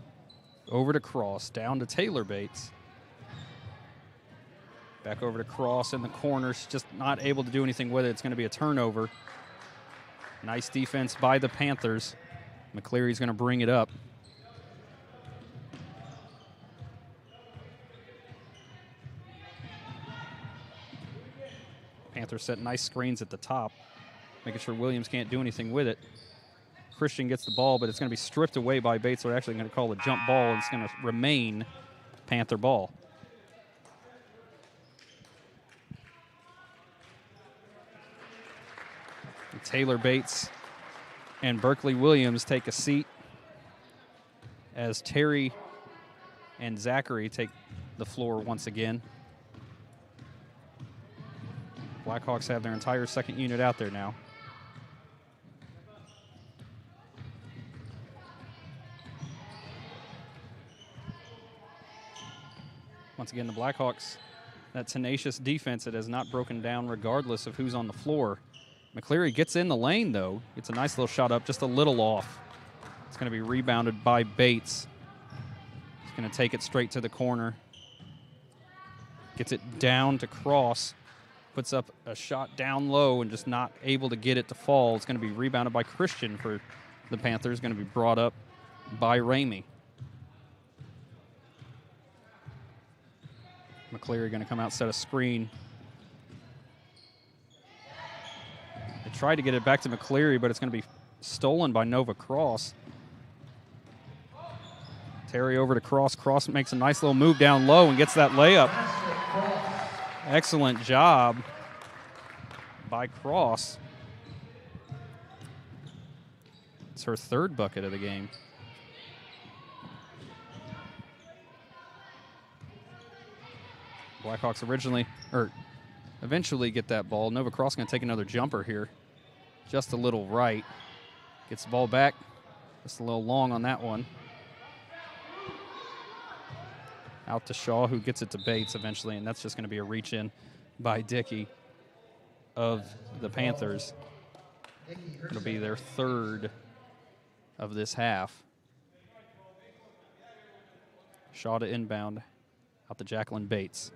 Over to Cross. Down to Taylor Bates. Back over to Cross in the corners. Just not able to do anything with it. It's going to be a turnover. Nice defense by the Panthers. McCleary's going to bring it up. Panthers set nice screens at the top, making sure Williams can't do anything with it. Christian gets the ball, but it's going to be stripped away by Bates. They're actually going to call a jump ball, and it's going to remain Panther ball. And Taylor Bates and Berkeley Williams take a seat as Terry and Zachary take the floor once again. Blackhawks have their entire second unit out there now. Once again, the Blackhawks, that tenacious defense that has not broken down regardless of who's on the floor. McCleary gets in the lane, though. Gets a nice little shot up, just a little off. It's going to be rebounded by Bates. He's going to take it straight to the corner. Gets it down to Cross. Puts up a shot down low and just not able to get it to fall. It's going to be rebounded by Christian for the Panthers. Going to be brought up by Ramey. McCleary going to come out, set a screen. Tried to get it back to McCleary, but it's going to be stolen by Nova Cross. Terry over to Cross. Cross makes a nice little move down low and gets that layup. Excellent job by Cross. It's her third bucket of the game. Blackhawks eventually get that ball. Nova Cross going to take another jumper here. Just a little right. Gets the ball back. Just a little long on that one. Out to Shaw, who gets it to Bates eventually, and that's just going to be a reach-in by Dickey of the Panthers. It'll be their third of this half. Shaw to inbound. Out to Jacqueline Bates.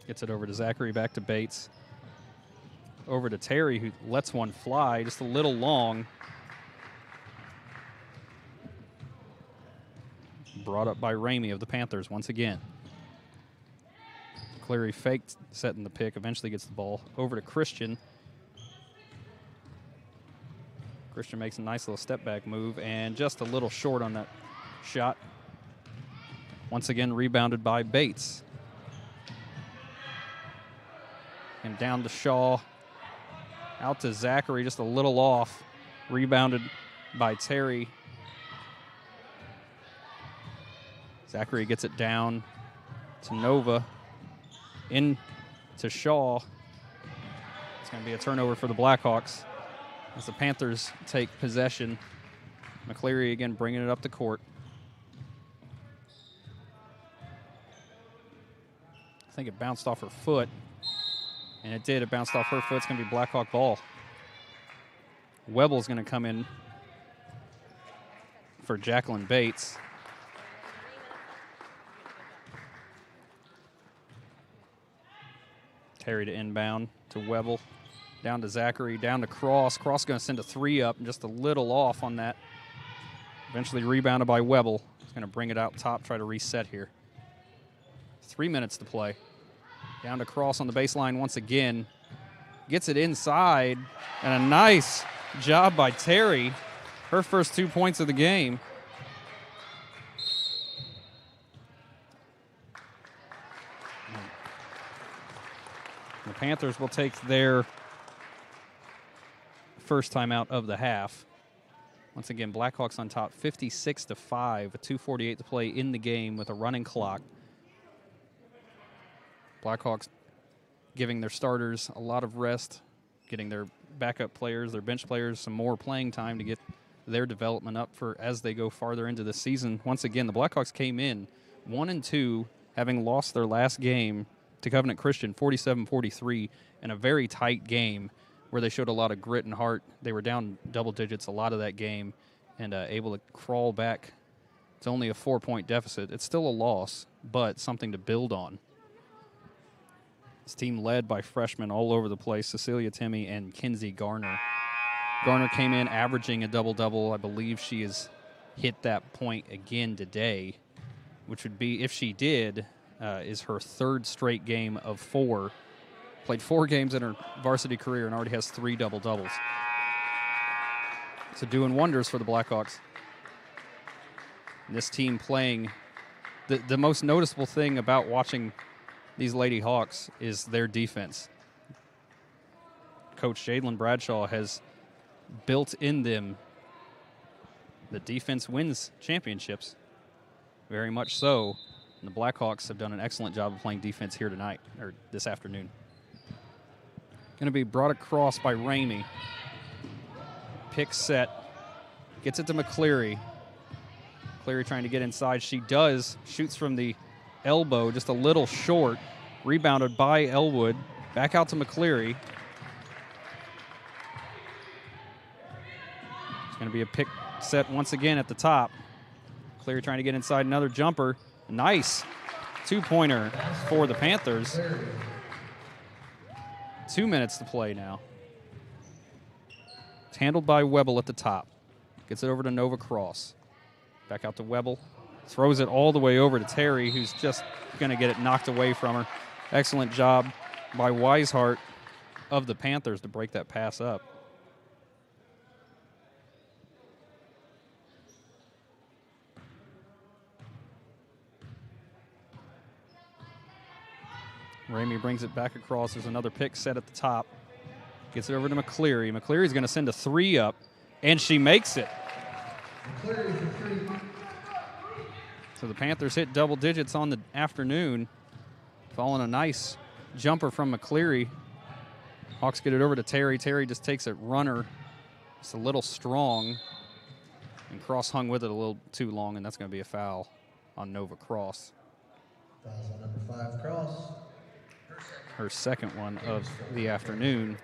Gets it over to Zachary, back to Bates. Over to Terry, who lets one fly, just a little long. Brought up by Ramey of the Panthers once again. Cleary faked setting the pick, eventually gets the ball over to Christian. Christian makes a nice little step back move and just a little short on that shot. Once again rebounded by Bates. And down to Shaw. Out to Zachary, just a little off. Rebounded by Terry. Zachary gets it down to Nova. In to Shaw. It's going to be a turnover for the Blackhawks as the Panthers take possession. McCleary again bringing it up the court. I think it bounced off her foot. And it did. It bounced off her foot. It's going to be Blackhawk ball. Webble's going to come in for Jacqueline Bates. Terry to inbound to Webble. Down to Zachary. Down to Cross. Cross going to send a three up and just a little off on that. Eventually rebounded by Webble. He's going to bring it out top, try to reset here. 3 minutes to play. Down to Cross on the baseline once again. Gets it inside. And a nice job by Terry. Her first 2 points of the game. The Panthers will take their first timeout of the half. Once again, Blackhawks on top 56-5, with 2:48 to play in the game with a running clock. Blackhawks giving their starters a lot of rest, getting their backup players, their bench players, some more playing time to get their development up for as they go farther into the season. Once again, the Blackhawks came in 1-2, having lost their last game to Covenant Christian 47-43 in a very tight game where they showed a lot of grit and heart. They were down double digits a lot of that game and able to crawl back. It's only a 4-point deficit. It's still a loss, but something to build on. This team led by freshmen all over the place, Cecilia Timmy and Kinsey Garner. Garner came in averaging a double-double. I believe she has hit that point again today, which would be, if she did, is her third straight game of 4. Played 4 games in her varsity career and already has 3 double-doubles. So doing wonders for the Blackhawks. And this team playing, the most noticeable thing about watching these Lady Hawks is their defense. Coach Jadlyn Bradshaw has built in them the defense wins championships, very much so. And the Blackhawks have done an excellent job of playing defense here tonight, or this afternoon. Going to be brought across by Ramey. Pick set. Gets it to McCleary. McCleary trying to get inside. She does. Shoots from the elbow, just a little short. Rebounded by Elwood. Back out to McCleary. It's going to be a pick set once again at the top. McCleary trying to get inside, another jumper. Nice 2-pointer for the Panthers. 2 minutes to play now. It's handled by Webble at the top. Gets it over to Nova Cross. Back out to Webble. Throws it all the way over to Terry, who's just going to get it knocked away from her. Excellent job by Weishart of the Panthers to break that pass up. Ramey brings it back across. There's another pick set at the top. Gets it over to McCleary. McCleary's going to send a 3 up, and she makes it. So the Panthers hit double digits on the afternoon, following a nice jumper from McCleary. Hawks get it over to Terry. Terry just takes it runner. It's a little strong, and Cross hung with it a little too long, and that's going to be a foul on Nova Cross. Fouls on number 5, Cross. Her second one of the afternoon.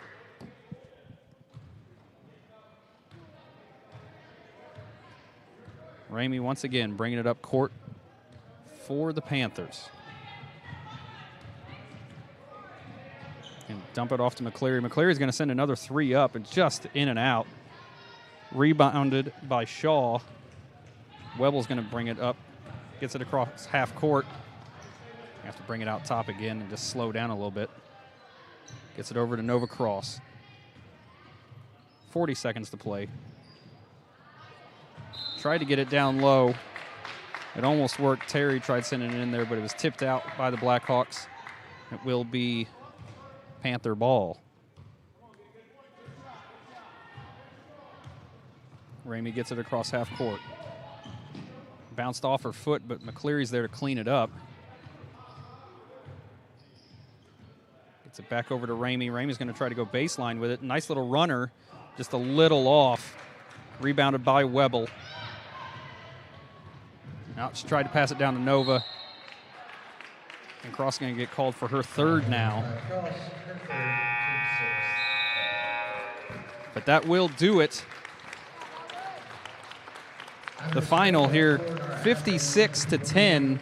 Ramey once again bringing it up court for the Panthers. And dump it off to McCleary. McCleary's going to send another 3 up and just in and out. Rebounded by Shaw. Webble's going to bring it up. Gets it across half court. Have to bring it out top again and just slow down a little bit. Gets it over to Nova Cross. 40 seconds to play. Tried to get it down low. It almost worked. Terry tried sending it in there, but it was tipped out by the Blackhawks. It will be Panther ball. Ramey gets it across half court. Bounced off her foot, but McCleary's there to clean it up. Gets it back over to Ramey. Ramey's going to try to go baseline with it. Nice little runner, just a little off. Rebounded by Webble. Now she tried to pass it down to Nova. And Cross going to get called for her third now. But that will do it. The final here, 56-10.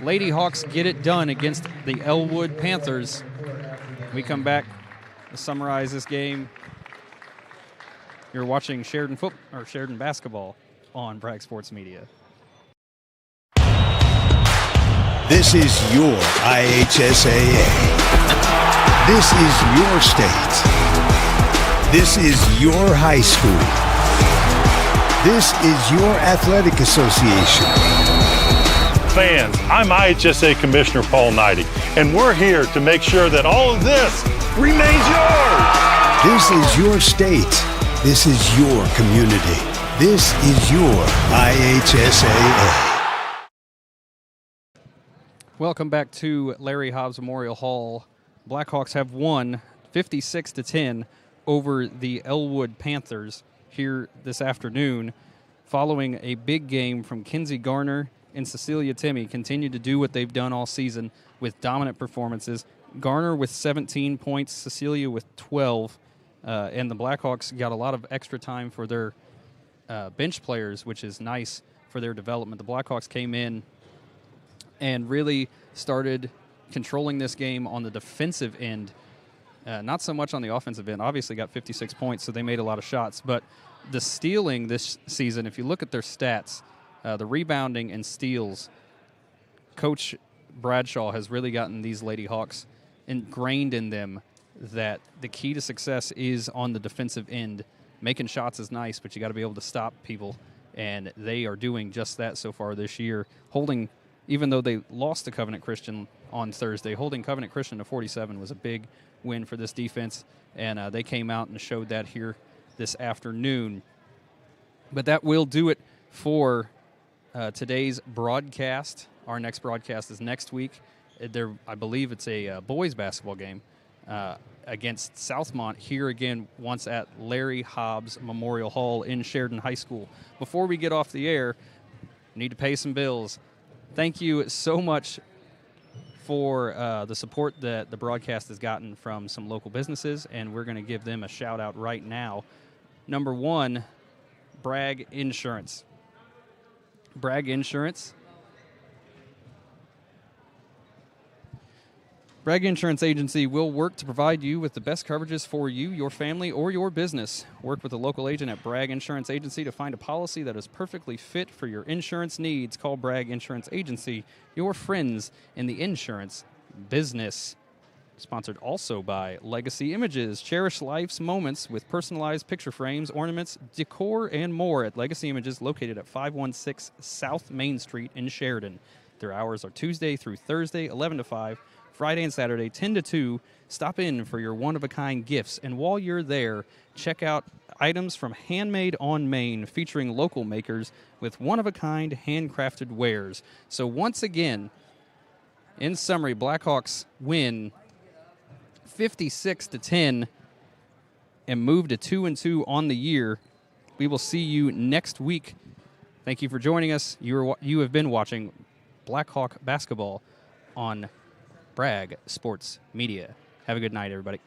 Lady Hawks get it done against the Elwood Panthers. We come back to summarize this game. You're watching Sheridan basketball on Bragg Sports Media. This is your IHSAA. This is your state. This is your high school. This is your athletic association. Fans, I'm IHSA Commissioner Paul Knighty, and we're here to make sure that all of this remains yours. This is your state. This is your community. This is your IHSAA. Welcome back to Larry Hobbs Memorial Hall. Blackhawks have won 56-10 over the Elwood Panthers here this afternoon, following a big game from Kinsey Garner and Cecilia Timmy. Continue to do what they've done all season with dominant performances. Garner with 17 points, Cecilia with 12, and the Blackhawks got a lot of extra time for their bench players, which is nice for their development. The Blackhawks came in and really started controlling this game on the defensive end, not so much on the offensive end. Obviously got 56 points, so they made a lot of shots. But the stealing this season, if you look at their stats, the rebounding and steals, Coach Bradshaw has really gotten these Lady Hawks ingrained in them that the key to success is on the defensive end. Making shots is nice, but you got to be able to stop people, and they are doing just that so far this year. Even though they lost to Covenant Christian on Thursday, holding Covenant Christian to 47 was a big win for this defense, and they came out and showed that here this afternoon. But that will do it for today's broadcast. Our next broadcast is next week. I believe it's a boys basketball game against Southmont here again, once at Larry Hobbs Memorial Hall in Sheridan High School. Before we get off the air, need to pay some bills. Thank you so much for the support that the broadcast has gotten from some local businesses, and we're going to give them a shout-out right now. Number one, Bragg Insurance. Bragg Insurance. Bragg Insurance Agency will work to provide you with the best coverages for you, your family, or your business. Work with a local agent at Bragg Insurance Agency to find a policy that is perfectly fit for your insurance needs. Call Bragg Insurance Agency, your friends in the insurance business. Sponsored also by Legacy Images. Cherish life's moments with personalized picture frames, ornaments, decor, and more at Legacy Images, located at 516 South Main Street in Sheridan. Their hours are Tuesday through Thursday, 11 to 5, Friday and Saturday, 10 to 2. Stop in for your one-of-a-kind gifts. And while you're there, check out items from Handmade on Main, featuring local makers with one-of-a-kind handcrafted wares. So once again, in summary, Blackhawks win 56-10 and move to 2-2 on the year. We will see you next week. Thank you for joining us. You have been watching Blackhawk basketball on Bragg Sports Media. Have a good night, everybody.